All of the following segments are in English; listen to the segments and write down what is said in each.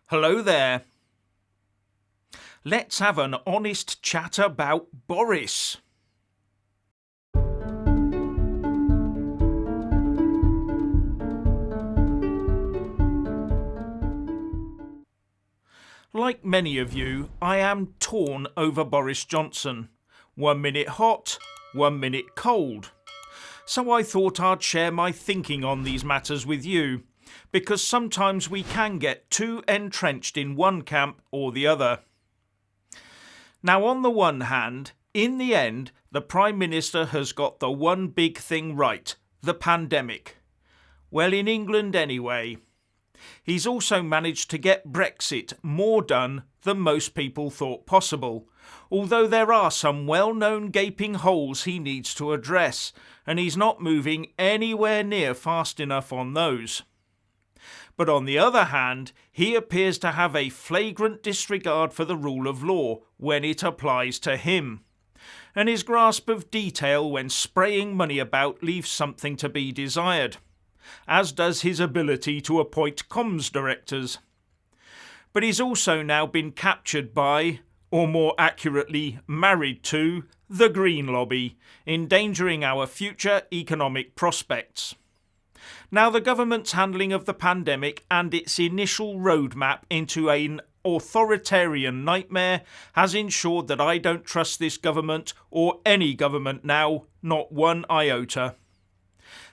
Hello there. Let's have an honest chat about Boris. Like many of you, I am torn over Boris Johnson. 1 minute hot, 1 minute cold. So I thought I'd share my thinking on these matters with you, because sometimes we can get too entrenched in one camp or the other. Now, on the one hand, in the end, the Prime Minister has got the one big thing right, the pandemic. Well, in England anyway. He's also managed to get Brexit more done than most people thought possible, although there are some well-known gaping holes he needs to address, and he's not moving anywhere near fast enough on those. But on the other hand, he appears to have a flagrant disregard for the rule of law when it applies to him. And his grasp of detail when spraying money about leaves something to be desired, as does his ability to appoint comms directors. But he's also now been captured by, or more accurately married to, the Green Lobby, endangering our future economic prospects. Now, the government's handling of the pandemic and its initial roadmap into an authoritarian nightmare has ensured that I don't trust this government or any government now, not one iota.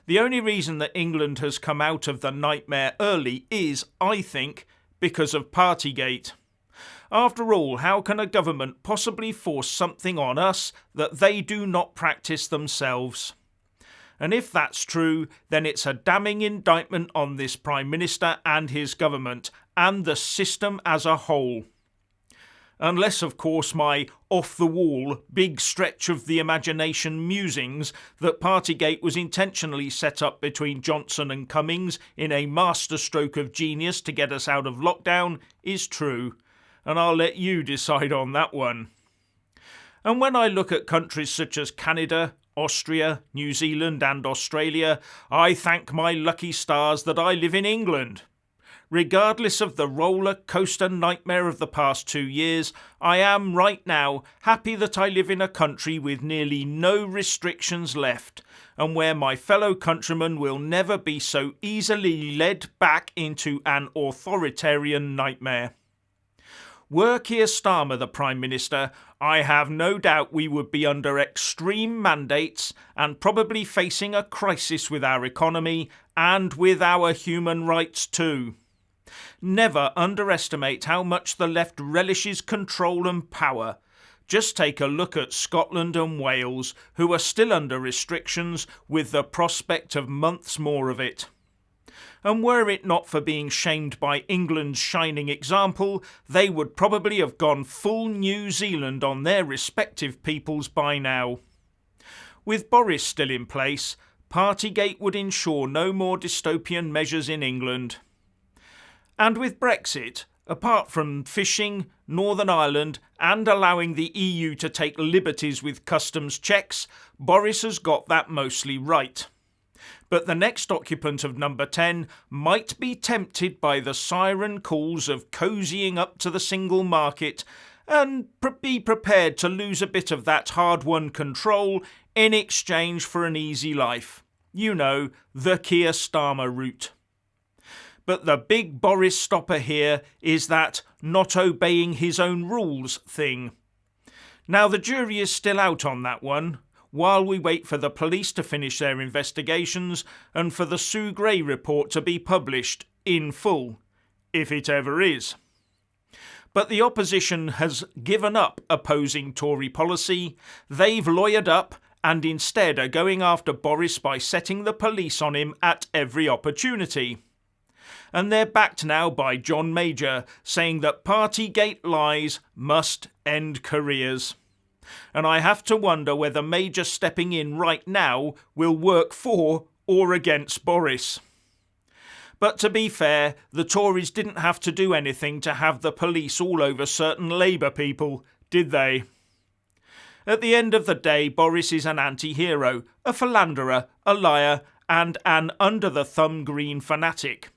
The only reason that England has come out of the nightmare early is, I think, because of Partygate. After all, how can a government possibly force something on us that they do not practice themselves? And if that's true, then it's a damning indictment on this Prime Minister and his government, and the system as a whole. Unless, of course, my off-the-wall, big stretch of the imagination musings that Partygate was intentionally set up between Johnson and Cummings in a masterstroke of genius to get us out of lockdown is true, and I'll let you decide on that one. And when I look at countries such as Canada, Austria, New Zealand and Australia, I thank my lucky stars that I live in England. Regardless of the roller coaster nightmare of the past 2 years, I am right now happy that I live in a country with nearly no restrictions left, and where my fellow countrymen will never be so easily led back into an authoritarian nightmare. Were Keir Starmer the Prime Minister, I have no doubt we would be under extreme mandates and probably facing a crisis with our economy and with our human rights too. Never underestimate how much the left relishes control and power. Just take a look at Scotland and Wales, who are still under restrictions with the prospect of months more of it. And were it not for being shamed by England's shining example, they would probably have gone full New Zealand on their respective peoples by now. With Boris still in place, Partygate would ensure no more dystopian measures in England. And with Brexit, apart from fishing, Northern Ireland and allowing the EU to take liberties with customs checks, Boris has got that mostly right. But the next occupant of number 10 might be tempted by the siren calls of cozying up to the single market and be prepared to lose a bit of that hard-won control in exchange for an easy life. You know, the Keir Starmer route. But the big Boris stopper here is that not obeying his own rules thing. Now, the jury is still out on that one, while we wait for the police to finish their investigations and for the Sue Gray report to be published in full, if it ever is. But the opposition has given up opposing Tory policy, they've lawyered up and instead are going after Boris by setting the police on him at every opportunity. And they're backed now by John Major, saying that Partygate lies must end careers. And I have to wonder whether Major stepping in right now will work for or against Boris. But to be fair, the Tories didn't have to do anything to have the police all over certain Labour people, did they? At the end of the day, Boris is an anti-hero, a philanderer, a liar, and an under-the-thumb Green fanatic.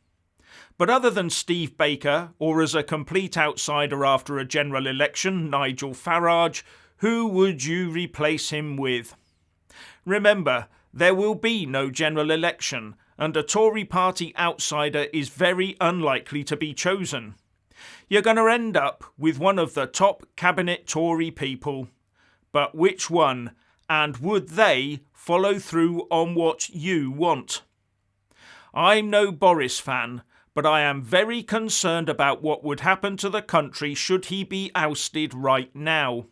But other than Steve Baker, or as a complete outsider after a general election, Nigel Farage, who would you replace him with? Remember, there will be no general election, and a Tory party outsider is very unlikely to be chosen. You're going to end up with one of the top cabinet Tory people. But which one? And would they follow through on what you want? I'm no Boris fan, but I am very concerned about what would happen to the country should he be ousted right now.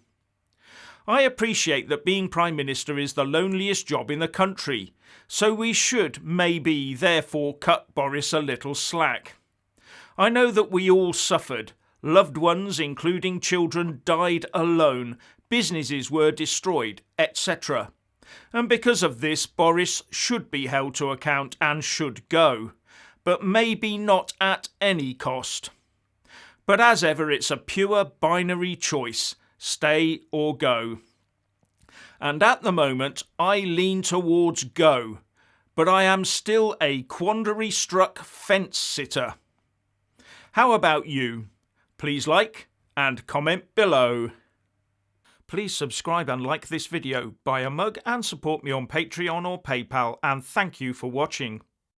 I appreciate that being Prime Minister is the loneliest job in the country, so we should maybe therefore cut Boris a little slack. I know that we all suffered. Loved ones, including children, died alone, businesses were destroyed, etc. And because of this, Boris should be held to account and should go, but maybe not at any cost. But as ever, it's a pure binary choice. Stay or go. And at the moment, I lean towards go, but I am still a quandary-struck fence-sitter. How about you? Please like and comment below. Please subscribe and like this video, buy a mug and support me on Patreon or PayPal, and thank you for watching.